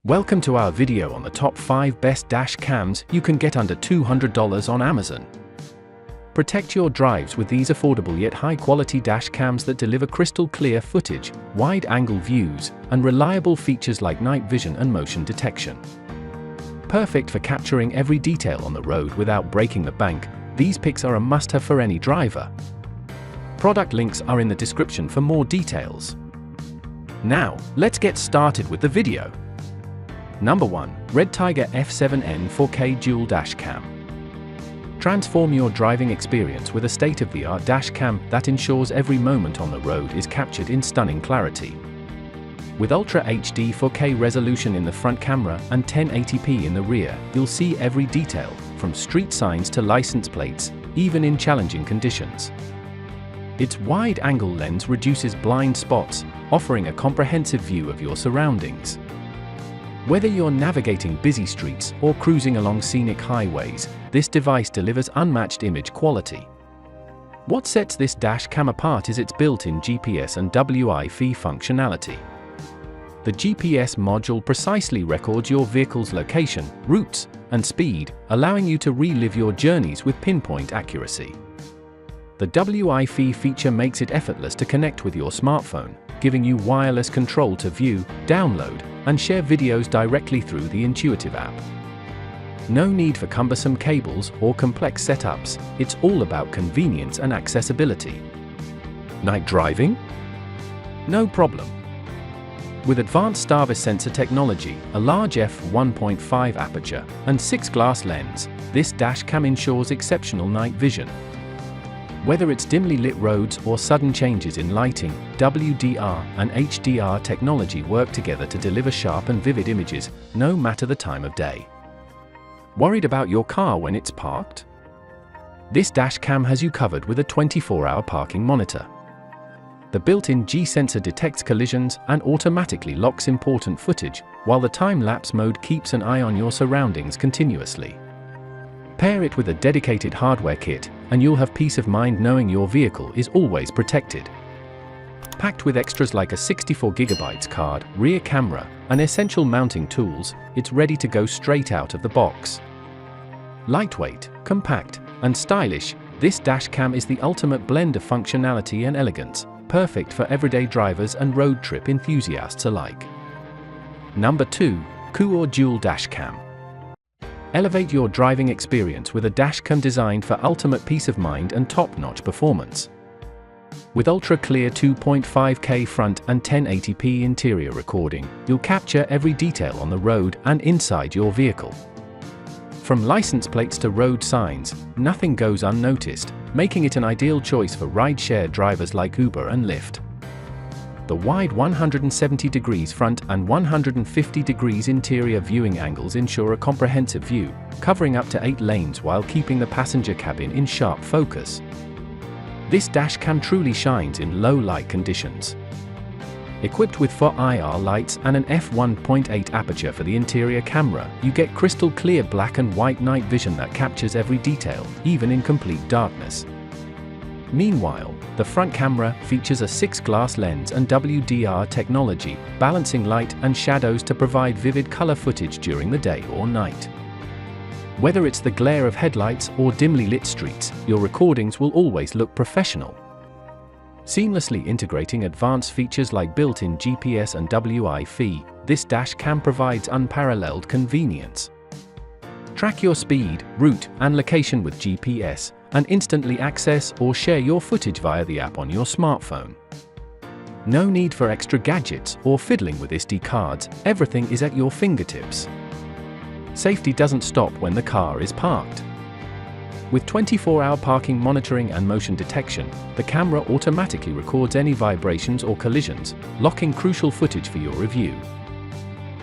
Welcome to our video on the top 5 best dash cams you can get under $200 on Amazon. Protect your drives with these affordable yet high-quality dash cams that deliver crystal clear footage, wide-angle views, and reliable features like night vision and motion detection. Perfect for capturing every detail on the road without breaking the bank, these pics are a must-have for any driver. Product links are in the description for more details. Now, let's get started with the video. Number 1. Redtiger F7N 4K Dual Dash Cam. Transform your driving experience with a state-of-the-art dash cam that ensures every moment on the road is captured in stunning clarity. With Ultra HD 4K resolution in the front camera and 1080p in the rear, you'll see every detail, from street signs to license plates, even in challenging conditions. Its wide-angle lens reduces blind spots, offering a comprehensive view of your surroundings. Whether you're navigating busy streets or cruising along scenic highways, this device delivers unmatched image quality. What sets this dash cam apart is its built-in GPS and Wi-Fi functionality. The GPS module precisely records your vehicle's location, routes, and speed, allowing you to relive your journeys with pinpoint accuracy. The Wi-Fi feature makes it effortless to connect with your smartphone, giving you wireless control to view, download, and share videos directly through the intuitive app. No need for cumbersome cables or complex setups, it's all about convenience and accessibility. Night driving? No problem. With advanced Starvis sensor technology, a large f1.5 aperture, and 6-glass lens, this dash cam ensures exceptional night vision. Whether it's dimly lit roads or sudden changes in lighting, WDR and HDR technology work together to deliver sharp and vivid images, no matter the time of day. Worried about your car when it's parked? This dash cam has you covered with a 24-hour parking monitor. The built-in G-sensor detects collisions and automatically locks important footage, while the time-lapse mode keeps an eye on your surroundings continuously. Pair it with a dedicated hardware kit, and you'll have peace of mind knowing your vehicle is always protected. Packed with extras like a 64GB card, rear camera, and essential mounting tools, it's ready to go straight out of the box. Lightweight, compact, and stylish, this dash cam is the ultimate blend of functionality and elegance, perfect for everyday drivers and road trip enthusiasts alike. Number 2. Cooau Dual Dash Cam. Elevate your driving experience with a dash cam designed for ultimate peace of mind and top-notch performance. With ultra-clear 2.5K front and 1080p interior recording, you'll capture every detail on the road and inside your vehicle. From license plates to road signs, nothing goes unnoticed, making it an ideal choice for ride-share drivers like Uber and Lyft. The wide 170 degrees front and 150 degrees interior viewing angles ensure a comprehensive view, covering up to 8 lanes while keeping the passenger cabin in sharp focus. This dash cam truly shines in low light conditions. Equipped with 4 IR lights and an f1.8 aperture for the interior camera, you get crystal clear black and white night vision that captures every detail, even in complete darkness. Meanwhile, the front camera features a 6-glass lens and WDR technology, balancing light and shadows to provide vivid color footage during the day or night. Whether it's the glare of headlights or dimly lit streets, your recordings will always look professional. Seamlessly integrating advanced features like built-in GPS and Wi-Fi, this dash cam provides unparalleled convenience. Track your speed, route, and location with GPS, and instantly access or share your footage via the app on your smartphone. No need for extra gadgets or fiddling with SD cards, everything is at your fingertips. Safety doesn't stop when the car is parked. With 24-hour parking monitoring and motion detection, the camera automatically records any vibrations or collisions, locking crucial footage for your review.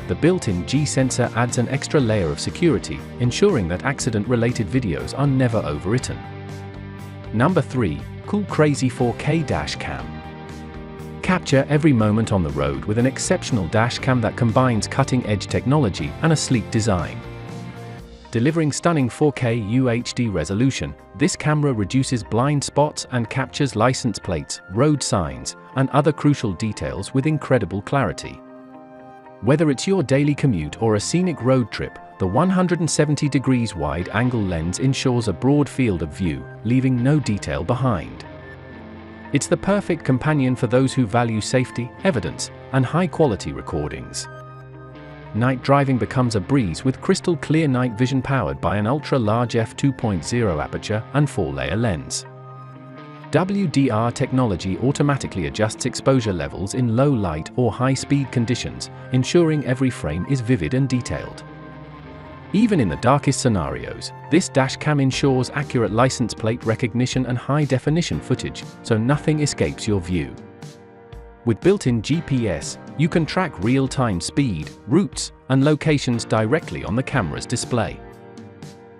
The built-in G-sensor adds an extra layer of security, ensuring that accident-related videos are never overwritten. Number 3. Coolcrazy 4K Dash Cam. Capture every moment on the road with an exceptional dash cam that combines cutting-edge technology and a sleek design. Delivering stunning 4K UHD resolution, this camera reduces blind spots and captures license plates, road signs, and other crucial details with incredible clarity. Whether it's your daily commute or a scenic road trip, the 170 degrees wide-angle lens ensures a broad field of view, leaving no detail behind. It's the perfect companion for those who value safety, evidence, and high-quality recordings. Night driving becomes a breeze with crystal clear night vision powered by an ultra-large f2.0 aperture and 4-layer lens. WDR technology automatically adjusts exposure levels in low light or high-speed conditions, ensuring every frame is vivid and detailed. Even in the darkest scenarios, this dash cam ensures accurate license plate recognition and high-definition footage, so nothing escapes your view. With built-in GPS, you can track real-time speed, routes, and locations directly on the camera's display.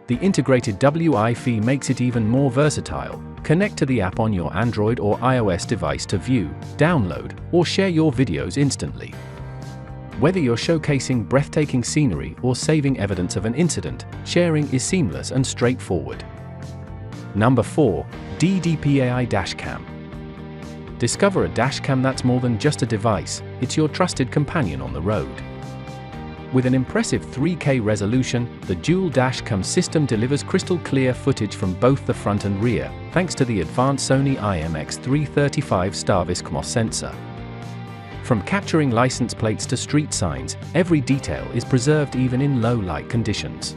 The integrated Wi-Fi makes it even more versatile. Connect to the app on your Android or iOS device to view, download, or share your videos instantly. Whether you're showcasing breathtaking scenery or saving evidence of an incident, sharing is seamless and straightforward. Number 4. DDPAI Dash Cam. Discover a dash cam that's more than just a device, it's your trusted companion on the road. With an impressive 3K resolution, the Dual Dash Cam system delivers crystal clear footage from both the front and rear, thanks to the advanced Sony IMX335 Starvis CMOS sensor. From capturing license plates to street signs, every detail is preserved even in low-light conditions.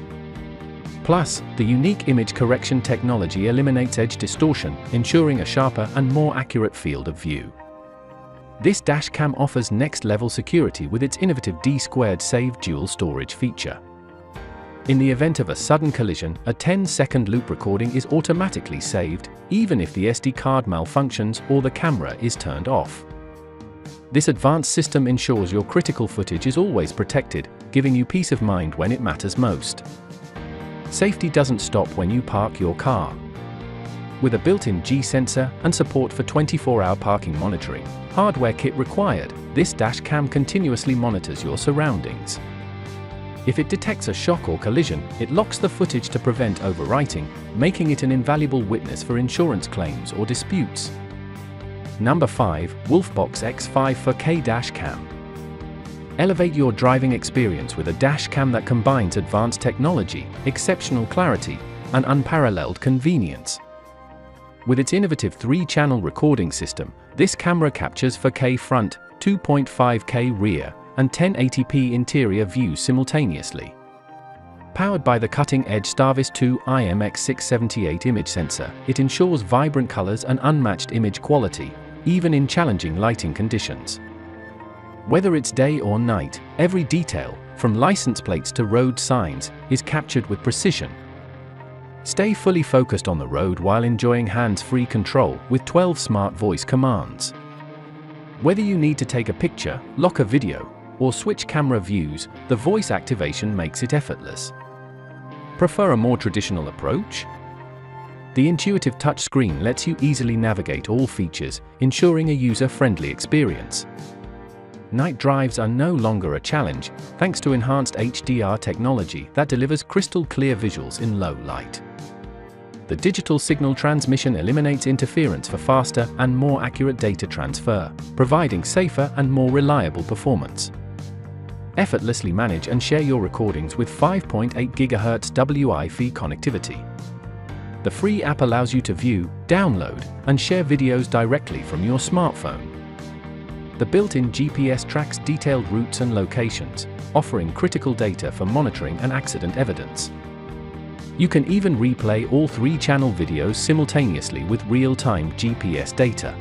Plus, the unique image correction technology eliminates edge distortion, ensuring a sharper and more accurate field of view. This dash cam offers next-level security with its innovative D² Save dual storage feature. In the event of a sudden collision, a 10-second loop recording is automatically saved, even if the SD card malfunctions or the camera is turned off. This advanced system ensures your critical footage is always protected, giving you peace of mind when it matters most. Safety doesn't stop when you park your car. With a built-in G sensor and support for 24-hour parking monitoring, hardware kit required, this dash cam continuously monitors your surroundings. If it detects a shock or collision, it locks the footage to prevent overwriting, making it an invaluable witness for insurance claims or disputes. Number 5. Wolfbox X5 4K Dash Cam. Elevate your driving experience with a dash cam that combines advanced technology, exceptional clarity, and unparalleled convenience. With its innovative 3-channel recording system, this camera captures 4K front, 2.5K rear, and 1080p interior views simultaneously. Powered by the cutting-edge Starvis 2 IMX678 image sensor, it ensures vibrant colors and unmatched image quality, even in challenging lighting conditions. Whether it's day or night, every detail, from license plates to road signs, is captured with precision. Stay fully focused on the road while enjoying hands-free control with 12 smart voice commands. Whether you need to take a picture, lock a video, or switch camera views, the voice activation makes it effortless. Prefer a more traditional approach? The intuitive touchscreen lets you easily navigate all features, ensuring a user-friendly experience. Night drives are no longer a challenge, thanks to enhanced HDR technology that delivers crystal clear visuals in low light. The digital signal transmission eliminates interference for faster and more accurate data transfer, providing safer and more reliable performance. Effortlessly manage and share your recordings with 5.8 GHz Wi-Fi connectivity. The free app allows you to view, download, and share videos directly from your smartphone. The built-in GPS tracks detailed routes and locations, offering critical data for monitoring and accident evidence. You can even replay all 3-channel videos simultaneously with real-time GPS data.